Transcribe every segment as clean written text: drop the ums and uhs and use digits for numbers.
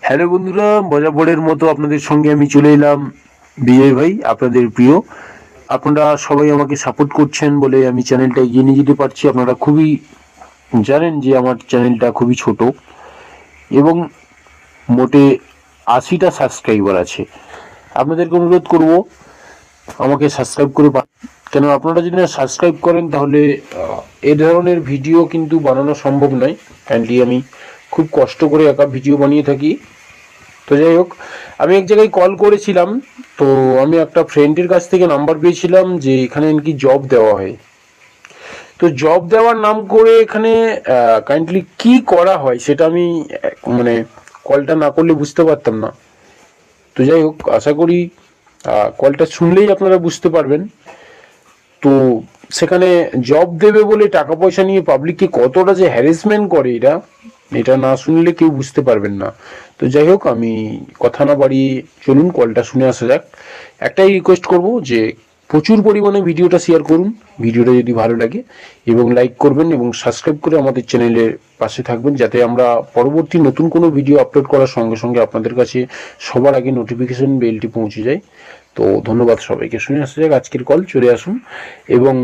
Hello বন্ধুরা, বরাবরের মতো আপনাদের সঙ্গে আমি চলে এলাম। বিজয় ভাই, আপনাদের প্রিয়। আপনারা সবাই আমাকে সাপোর্ট করছেন বলে আমি চ্যানেলটা এগিয়ে নিয়ে যেতে পারছি। আপনারা খুবই জানেন যে আমার চ্যানেলটা খুবই ছোট এবং মোটে 80টা সাবস্ক্রাইবার আছে। আপনাদেরকে অনুরোধ করব আমাকে সাবস্ক্রাইব করে কেন আপনারা যদি না সাবস্ক্রাইব করেন তাহলে এ ধরনের ভিডিও কিন্তু বানানো সম্ভব নয়। কাইন্ডলি আমি খুব কষ্ট করে একা ভিডিও বানিয়ে থাকি। তো যাই হোক, আমি এক জায়গায় কল করেছিলাম। তো আমি একটা ফ্রেন্ডের কাছ থেকে নাম্বার পেয়েছিলাম যে এখানে নাকি জব দেওয়া হয়। তো জব দেওয়ার নাম করে এখানে কাইন্ডলি কি করা হয় সেটা আমি মানে কলটা না করলে বুঝতে পারতাম না। তো যাই হোক, আশা করি কলটা শুনলেই আপনারা বুঝতে পারবেন। তো সেখানে জব দেবে বলে টাকা পয়সা নিয়ে পাবলিককে কতটা যে হ্যারাসমেন্ট করে এরা, এটা না শুনলে কেউ বুঝতে পারবেন না। তো যাই হোক, আমি কথা না বাড়িয়ে চলুন কলটা শুনে আসা যাক। একটাই রিকোয়েস্ট করব যে প্রচুর পরিমাণে ভিডিওটা শেয়ার করুন, ভিডিওটা যদি ভালো লাগে, এবং লাইক করবেন এবং সাবস্ক্রাইব করে আমাদের চ্যানেলের পাশে থাকবেন, যাতে আমরা পরবর্তী নতুন কোনো ভিডিও আপলোড করার সঙ্গে সঙ্গে আপনাদের কাছে সবার আগে নোটিফিকেশন বেলটি পৌঁছে যায়। তো ধন্যবাদ সবাইকে। শুনে আসা যাক আজকের কল, চলে আসুন এবং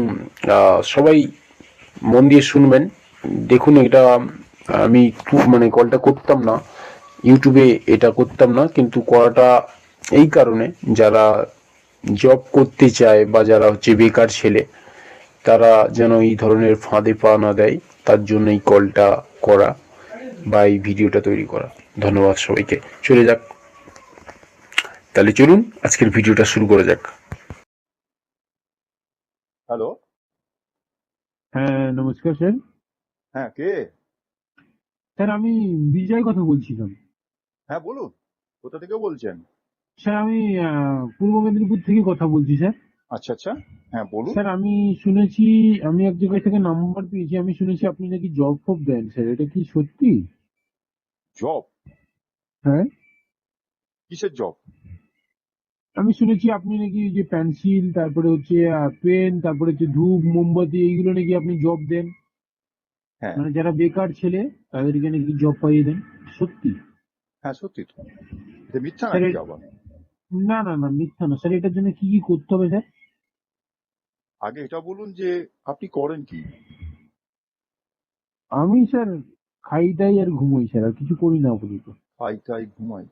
সবাই মন দিয়ে শুনবেন। দেখুন, এটা আমি মানে কলটা করতাম না, ইউটিউবে এটা করতাম না, কিন্তু করাটা এই কারণে যারা জব করতে চায় বা যারা হচ্ছে বেকার ছেলে, তারা যেন এই ধরনের ফাঁদে পা না দেয়, তার জন্য এই কলটা করা বা এই ভিডিওটা তৈরি করা। ধন্যবাদ সবাইকে। চলে যাক তাহলে, চলুন আজকের ভিডিওটা শুরু করা যাক। হ্যালো। হ্যাঁ, নমস্কার স্যার। হ্যাঁ, কে? স্যার, আমি বিজয় কথা বলছিলাম। হ্যাঁ, বলুন। কোথা থেকে বলছেন? স্যার, আমি পূর্ব মেদিনীপুর থেকে কথা বলছি স্যার। আচ্ছা, আচ্ছা। হ্যাঁ, বলুন। স্যার, আমি শুনেছি, আমি এক জায়গায় থেকে নাম্বার পেয়েছি, আমি শুনেছি আপনি নাকি জব ফব দেন স্যার, এটা কি সত্যি? জব? হ্যাঁ, কিসের জব? আমি শুনেছি আপনি নাকি যে পেন্সিল, তারপরে হচ্ছে পেন, তারপরে হচ্ছে ধূপ মোমবাতি, এইগুলো নাকি আপনি জব দেন। হ্যাঁ, মানে যারা বেকার ছেলে তাদেরকে নাকি জব পাইয়ে দেন, সত্যি? হ্যাঁ, সত্যি তো। এটা মিথ্যা স্যার নাকি আবার? না না না, মিথ্যা না স্যার। এটার জন্য কি কি করতে হবে স্যার? আগে এটা বলুন যে আপনি করেন কি? আমি স্যার খাই দাই আর ঘুমোই স্যার, আর কিছু করি না আপাতত। খাই টাই ঘুমাই?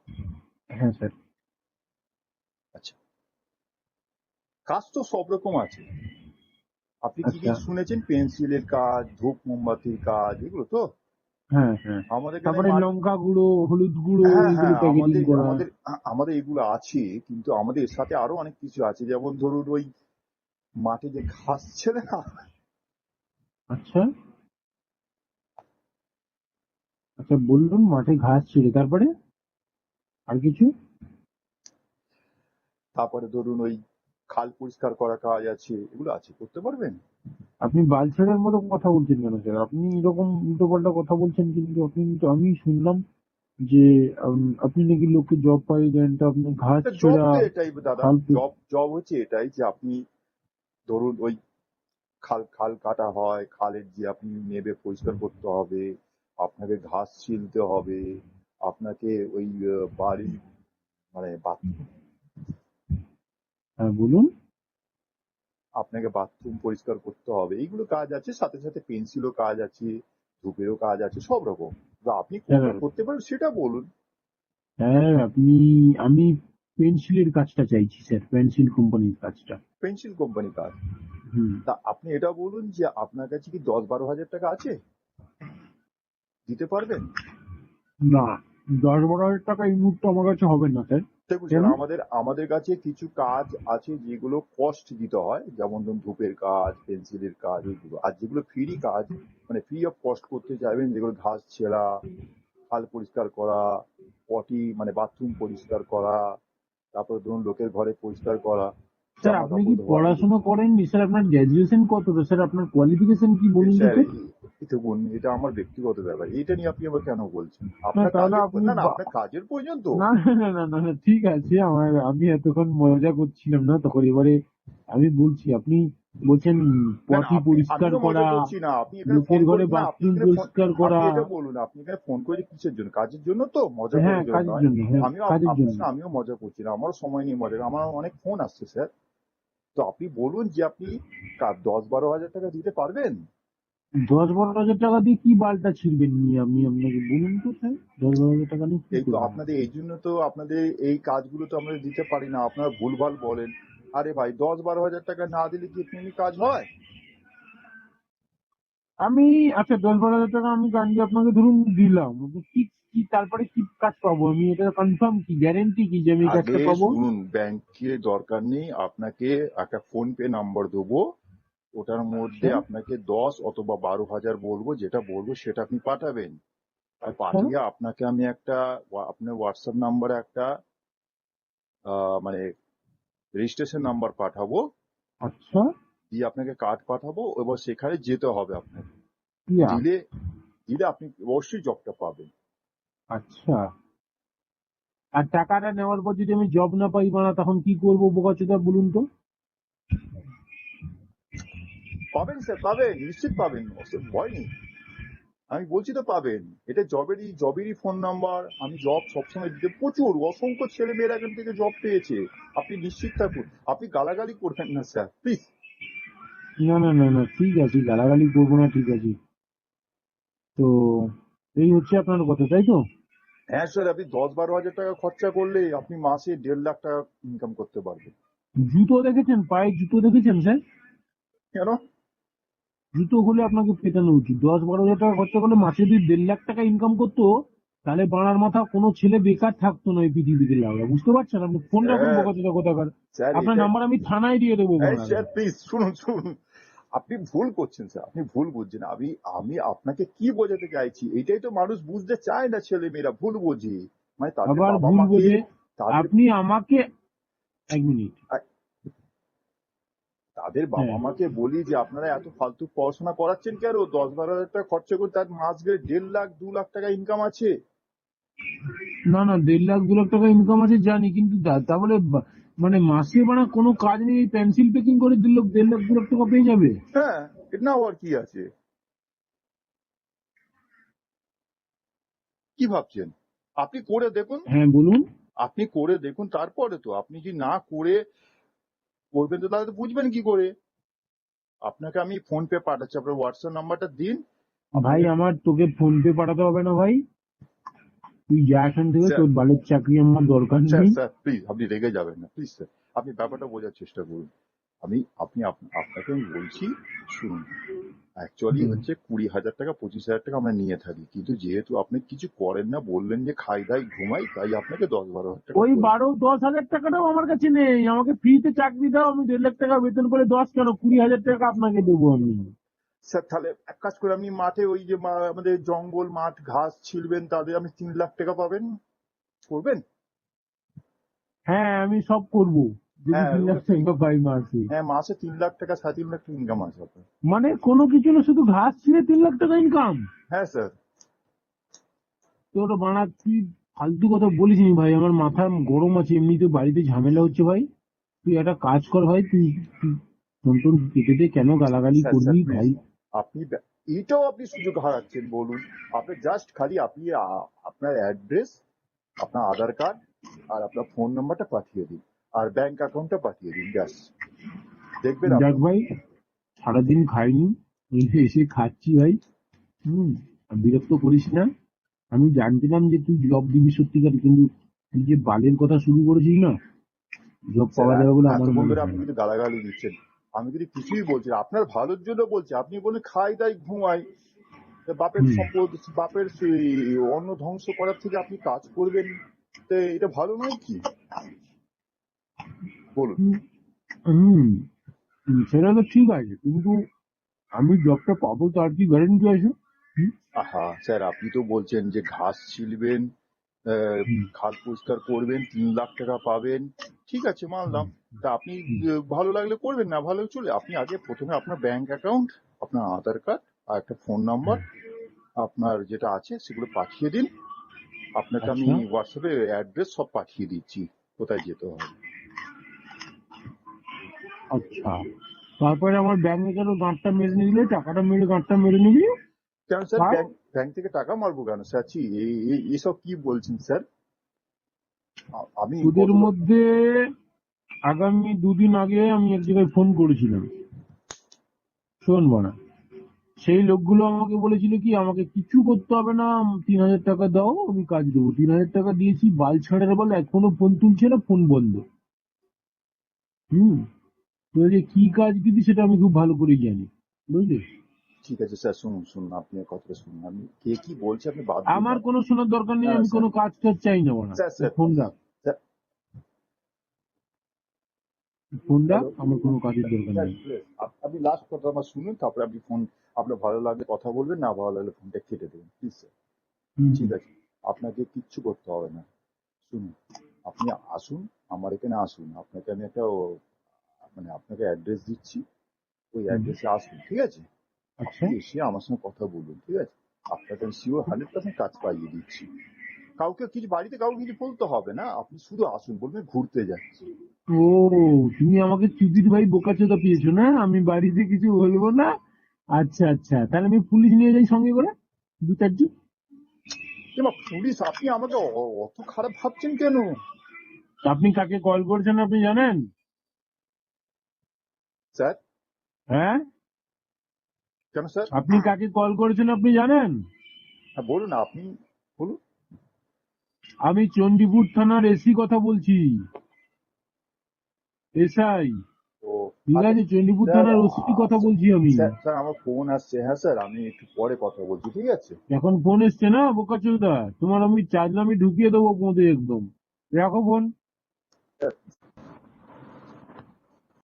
হ্যাঁ স্যার। আচ্ছা। কাজ তো সব রকম আছে। আপনি কি কি আচ্ছা। শুনেছেন? পেন্সিলের কাজ, ধূপ মোমবাতির কাজ, এগুলো তো? হ্যাঁ হ্যাঁ। আমাদের এখানে তারপরে লঙ্কা গুঁড়ো, হলুদ গুঁড়ো, হ্যাঁ, এগুলো হ্যাঁ, প্যাকেটিং আমাদের করা। আমাদের আমাদের এগুলো আছে, কিন্তু আমাদের এর সাথে আরো অনেক কিছু আছে। যেমন ধরুন ওই মাঠে যে ঘাস ছেড়ে না, আচ্ছা আচ্ছা, বলুন। মাঠে ঘাস ছিঁড়ে, তারপরে আর কিছু? তারপরে ধরুন ওই খাল পরিষ্কার করা কাজ আছে, এগুলো আছে, করতে পারবেন? আপনি বালছেড়ের মতো কথা বলছেন কেন স্যার? আপনি এরকম উল্টো পাল্টা কথা বলছেন, কিন্তু আপনি তো, আমি শুনলাম যে আপনি নাকি লোককে জব পাইয়ে দেন, তো আপনি ঘাস জব ছেঁড়া, তো এটাই দাদা, খাল জব জব হচ্ছে এটাই যে আপনি ধরুন ওই খাল খাল কাটা হয়, খালের যে আপনি নেবে পরিষ্কার করতে হবে, আপনাকে ঘাস ছিলতে হবে, আপনাকে ওই বাড়ি মানে হ্যাঁ বলুন। আপনাকে বাথরুম পরিষ্কার করতে হবে, এইগুলো কাজ আছে। সাথে সাথে পেন্সিলও কাজ আছে, ধূপেরও কাজ আছে, সব রকম। তো আপনি কোনটা স্যার, করতে পারেন সেটা বলুন। হ্যাঁ আমি পেন্সিলের কাজটা চাইছি স্যার, পেন্সিল কোম্পানির কাজটা। পেন্সিল কোম্পানি কাজ? হুম। তা আপনি এটা বলুন যে আপনার কাছে কি 10-12 হাজার টাকা আছে? দিতে পারবেন? না, 10-12 হাজার টাকা এই মুহূর্তে আমার কাছে হবে না স্যার। দেখুন কেন? স্যার, আমাদের আমাদের কাছে কিছু কাজ আছে যেগুলো কস্ট দিতে হয়, যেমন ধরুন ধূপের কাজ, পেন্সিলের কাজ, এগুলো। আর যেগুলো ফ্রি কাজ, মানে ফ্রি অফ কস্ট করতে চাইবেন, যেগুলো ঘাস ছেঁড়া, খাল পরিষ্কার করা, পটি মানে বাথরুম পরিষ্কার করা, তারপরে ধরুন লোকের ঘরে পরিষ্কার করা, স্যার, জামা আপনি কি কাপড় ধোয়া, এগুলো। পড়াশোনা করেননি স্যার? আপনার গ্র্যাজুয়েশন কত তো স্যার? আপনার কোয়ালিফিকেশন কি বলুন তো স্যার, স্যার? দেখুন এটা আমার ব্যক্তিগত ব্যাপার, এটা নিয়ে আপনি আবার কেন বলছেন? না আপনার তাহলে কাজের আপনি না, না, আপনার কাজের প্রয়োজন তো। না না না না না না, ঠিক আছে। আমি এতক্ষণ মজা করছিলাম না তখন, এবারে আমি বলছি, আপনি বলছেন না না পথই পরিষ্কার আমিও মজা করা, করছি না, আপনি এখানে লোকের ফোন করে ঘরে না, আপনি বাথরুম এখানে ফোন, পরিষ্কার করা। আপনি এটা বলুন, আপনি এখানে ফোন করে কিসের জন্য? কাজের জন্য তো, মজা হ্যাঁ, করার জন্য কাজের নয়। জন্য, হ্যাঁ, আমিও কাজের আপনার জন্য। সঙ্গে আমিও মজা করছি না, আমারও সময় নেই মজা করার। আমার অনেক ফোন আসছে স্যার। তো আপনি বলুন যে আপনি 10-12 হাজার টাকা দিতে পারবেন? 10-12 হাজার টাকা দিয়ে কি বালটা ছিঁড়বেন নিয়ে আপনি আপনাকে বলুন তো স্যার, 10-12 হাজার টাকা নিয়ে কি এই তো করবেন? আপনাদের, এই জন্য তো আপনাদের এই কাজগুলো তো আমরা দিতে পারি না, আপনারা ভুলভাল বলেন। আরে ভাই, 10-12 হাজার টাকা না দিলে কি এমনি কাজ হয়? আমি আচ্ছা 10-12 হাজার টাকা আমি গান্ধী আপনাকে ধরুন দিলাম, আপনি কি কি তারপরে কি কাজ পাবো আমি, এটা কনফার্ম কি, গ্যারেন্টি কি যে আমি এই আগে কাজটা পাবো? শুনুন, ব্যাংকে দরকার নেই, আপনাকে একটা ফোন পে নাম্বার দেবো, ওটার মধ্যে আচ্ছা, আপনাকে 10 অথবা 12 হাজার বলবো, যেটা বলবো সেটা আপনি পাঠাবেন। আর আচ্ছা, পাঠিয়ে আপনাকে আমি একটা আপনার হোয়াটসঅ্যাপ নাম্বারে একটা মানে রেজিস্ট্রেশন নাম্বার পাঠাবো, আচ্ছা, দিয়ে আপনাকে কার্ড পাঠাবো, এবার সেখানে যেতে হবে আপনাকে। ইয়া, দিলে দিলে আপনি অবশ্যই জবটা পাবেন। আচ্ছা। আর টাকাটা নেওয়ার পর যদি আমি জব না পাই না, তখন কি করবো বোকাচোদা বলুন তো? পাবেন স্যার, পাবেন, নিশ্চিত পাবেন, ভয় নেই। আমি বলছি তো পাবেন। এটা জবেরই ফোন নাম্বার। আমি জব সবসময় দিতে, প্রচুর অসংখ্য ছেলে মেয়েরা এখান থেকে জব পেয়েছে। আপনি নিশ্চিত থাকুন, আপনি গালাগালি করবেন না স্যার, প্লিজ। না, না, না, না, ঠিক আছে, গালাগালি করবো না, ঠিক আছে। তো এই হচ্ছে আপনার কথা, তাই তো? হ্যাঁ স্যার, আপনি 10-12 হাজার টাকা খরচা করলে আপনি মাসে 1.5 লাখ টাকা ইনকাম করতে পারবেন। জুতো দেখেছেন, পায়ে জুতো দেখেছেন স্যার? কেন? জুতো হলে আপনাকে পেটানো উচিত। 10-12 হাজার টাকা খরচা করলে মাসে যদি 1.5 লাখ টাকা ইনকাম করতো, তাহলে বাড়ার মাথা কোনো ছেলে বেকার থাকতো না এই পৃথিবীতে। লাগা বুঝতে পারছেন? আপনি ফোন রাখুন স্যার, বোকাচোদা কোথাকার। স্যার আপনার এটা, নাম্বার আমি থানায় দিয়ে দেবো এই বাড়ার। স্যার প্লিজ শুনুন শুনুন, আপনি ভুল করছেন স্যার, আপনি ভুল বুঝছেন। আমি আমি আপনাকে কি বোঝাতে চাইছি, এটাই তো মানুষ বুঝতে চায় না, ছেলে মেয়েরা ভুল বোঝে। মানে তাদের আবার বাবা ভুল মাকে, বোঝে। তাদের আপনি আমাকে, এক মিনিট। তাদের বাবা হ্যাঁ, মাকে বলি যে আপনারা এত ফালতু পড়াশোনা করাচ্ছেন কেন? 10-12 হাজার টাকা খরচা করে তার মাস গেলে 1.5 লাখ 2 লাখ টাকা ইনকাম আছে। না, না, 1.5-2 লাখ টাকা ইনকাম আছে জানি, কিন্তু তা বলে মানে মাসে বানা কোনো কাজ নেই, পেন্সিল পেকিং করে 1.5 লাখ 2 লাখ টাকা পেয়ে যাবে? হ্যাঁ, এটা না হওয়ার কি আছে? কি ভাবছেন? আপনি করে দেখুন, হ্যাঁ, বলুন। আপনি করে দেখুন, তারপরে তো আপনি যদি না করে করবেন তো তাহলে তো বুঝবেন কি করে। আপনাকে আমি ফোন পে পাঠাচ্ছি, আপনার হোয়াটসঅ্যাপ নাম্বারটা দিন। ভাই, আপনাকে, আমার তোকে ফোন পে পাঠাতে হবে না ভাই। তুই যা এখান থেকে, স্যার তোর বালের চাকরি আমার দরকার স্যার নেই। স্যার প্লিজ, আপনি রেগে যাবেন না প্লিজ স্যার, আপনি ব্যাপারটা বোঝার চেষ্টা করুন। আপনাকে আমি বলছি, শুনুন, অ্যাকচুয়ালি হুম। হচ্ছে 20,000 টাকা 25,000 টাকা আমরা নিয়ে থাকি, কিন্তু যেহেতু আপনি কিছু করেন না, বললেন যে খাই দাই ঘুমাই, তাই আপনাকে 10-12 হাজার টাকা ওই বললাম। 10,000 টাকাটাও আমার কাছে নেই। আমাকে ফ্রিতে চাকরি দাও, আমি 1.5 লাখ টাকা বেতন করে 10 কেন 20,000 টাকা আপনাকে দেবো আমি। স্যার তাহলে এক কাজ করে, আপনি মাঠে ওই যে আমাদের জঙ্গল মাঠ ঘাস ছিলবেন, তাদের আপনি 3 লাখ টাকা পাবেন, করবেন? হ্যাঁ, আমি সব করব যদি হ্যাঁ তিন লাখ ওটা টাকা পাই মাসে। হ্যাঁ, মাসে 3 লাখ টাকা 3.5 লাখ ইনকাম আছে আপনার। মানে কোনো কিছু না, শুধু ঘাস ছিঁড়ে 3 লাখ টাকা ইনকাম? হ্যাঁ স্যার। তোর বাড়া তুই ফালতু কথা বলিস নি ভাই, আমার মাথা গরম আছে, এমনিতে বাড়িতে ঝামেলা হচ্ছে ভাই। তুই একটা কাজ কর ভাই, তুই ফোন টোন কেটে দে, কেন গালাগালি স্যার স্যার করবি প্লিজ, ভাই? আপনি এইটাও আপনি সুযোগ হারাচ্ছেন, বলুন। আপনি জাস্ট খালি আপনি আপনার অ্যাড্রেস, আপনার আধার কার্ড আর আপনার ফোন নাম্বারটা পাঠিয়ে দিন, আর ব্যাংক অ্যাকাউন্টটা পাঠিয়ে দিন, ব্যাস। দেখবেন দেখ আপনার। ভাই, সারাদিন খাইনি, এই যে এসে খাচ্ছি ভাই। হুম। আর বিরক্ত করিস না। আমি জানছিলাম যে তুই জব দিবি সত্যিকার, কিন্তু তুই যে বালের কথা শুরু করেছিস না, জব স্যার পাওয়া যাবে বলে আমার এতক্ষণ মনে ধরে হয় আপনি না। কিন্তু গালাগালি দিচ্ছেন, আমি কিন্তু কিছুই বলছি না, আপনার ভালোর জন্য বলছি। আপনি বলেন খাই দাই ঘুমাই, তা বাপের হুম। সম্পদ, বাপের অন্ন ধ্বংস করার থেকে আপনি কাজ করবেন, তো এটা ভালো নয় কি? বলুন। হুম। হুম, সেটা তো ঠিক আছে, কিন্তু আমি জবটা পাবো তার কি গ্যারেন্টি আছে? হুম? আহা স্যার, আপনি তো বলছেন যে ঘাস ছিলবেন, আহ, হুম। খাল পরিষ্কার করবেন, 3 লাখ টাকা পাবেন, ঠিক আছে মানলাম। তা আপনি হুম। ভালো লাগলে করবেন, না ভালো চলে, আপনি আগে প্রথমে আপনার ব্যাংক অ্যাকাউন্ট, আপনার আধার কার্ড আর একটা ফোন নাম্বার আপনার যেটা আছে সেগুলো পাঠিয়ে দিন। আপনাকে আমি আচ্ছা, হোয়াটসঅ্যাপে অ্যাড্রেস সব পাঠিয়ে দিচ্ছি, কোথায় যেতে হবে। আচ্ছা, তারপরে আমার ব্যাংক অ্যাকাউন্টে গাঁটটা মেরে নিলে, টাকাটা মেরে গাঁটটা মেরে নিবি। কেন স্যার আর ব্যাংক ব্যাংক থেকে টাকা মারবো কেন স্যার? ছি, এসব কি বলছেন স্যার? আমি তোদের গত মধ্যে আগামী 2 দিন আগে আমি এক জায়গায় ফোন করেছিলাম, শোন বানা, সেই লোকগুলো আমাকে বলেছিল কি আমাকে কিছু করতে হবে না, 3,000 টাকা দাও আমি কাজ দেবো। 3,000 টাকা দিয়েছি, বাল ছাড়ার বলে এখনো ফোন তুলছে না, ফোন বন্ধ। হুম। তো যে কি কাজ দিবি সেটা আমি খুব ভালো করে জানি, বুঝলি। ঠিক আছে স্যার, শুনুন শুনুন, আপনি আমার কথাটা শুনুন। আমি কে কি বলছে আপনি বাদ দিন আমার না। কোনো শোনার দরকার না নেই, না আমি স্যার, কোনো কাজ টাজ চাই না বানা। স্যার তুই স্যার ফোন প্লিজ রাখ, স্যার। ফোন রাখ, হ্যালো আমার কোনো কাজের দরকার স্যার, নেই। প্লিজ আপনি লাস্ট কথা আমার শুনুন, তারপরে আপনি ফোন, আপনার ভালো লাগলে কথা বলবেন, না ভালো লাগলে ফোনটা কেটে দেবেন প্লিজ স্যার। হুম। ঠিক আছে, আপনাকে কিচ্ছু করতে হবে না। শুনুন, আপনি আসুন, আমার এখানে আসুন, আপনাকে আমি একটা মানে আপনাকে অ্যাড্রেস দিচ্ছি, ওই হুম। অ্যাড্রেসে আসুন, ঠিক আছে? আচ্ছা। আপনি এসে আমার সঙ্গে কথা বলুন, ঠিক আছে? আপনাকে আমি শিওর 100% কাজ পাইয়ে দিচ্ছি। কাউকে কিছু, বাড়িতে কাউকে কিছু বলতে হবে না, আপনি শুধু আসুন, বলবেন ঘুরতে যাচ্ছি। ও, তুমি আমাকে চুদির ভাই বোকাচোদা পেয়েছো না, আমি বাড়িতে কিছু বলবো না। আচ্ছা আচ্ছা, তাহলে আমি পুলিশ নিয়ে যাই সঙ্গে করে, 2-4 জন। এবার পুলিশ, আপনি আমাকে অত খারাপ ভাবছেন কেন? আপনি কাকে কল করেছেন আপনি জানেন? স্যার, হ্যাঁ, কেন স্যার? আপনি কাকে কল করেছেন আপনি জানেন? হ্যাঁ বলুন না, আপনি বলুন। আমি চণ্ডীপুর থানার এসি কথা বলছি, এসআই। ও ঠিক আচ্ছা আছে, চণ্ডীপুর স্যার, থানার ওসি কথা বলছি আমি। স্যার স্যার আমার ফোন আসছে, হ্যাঁ স্যার, আমি একটু পরে কথা বলছি, ঠিক আছে? এখন ফোন এসছে না বোকাচোদা, তোমার আমি চার্জ আমি ঢুকিয়ে দেবো বোঁদে একদম। রাখো ফোন।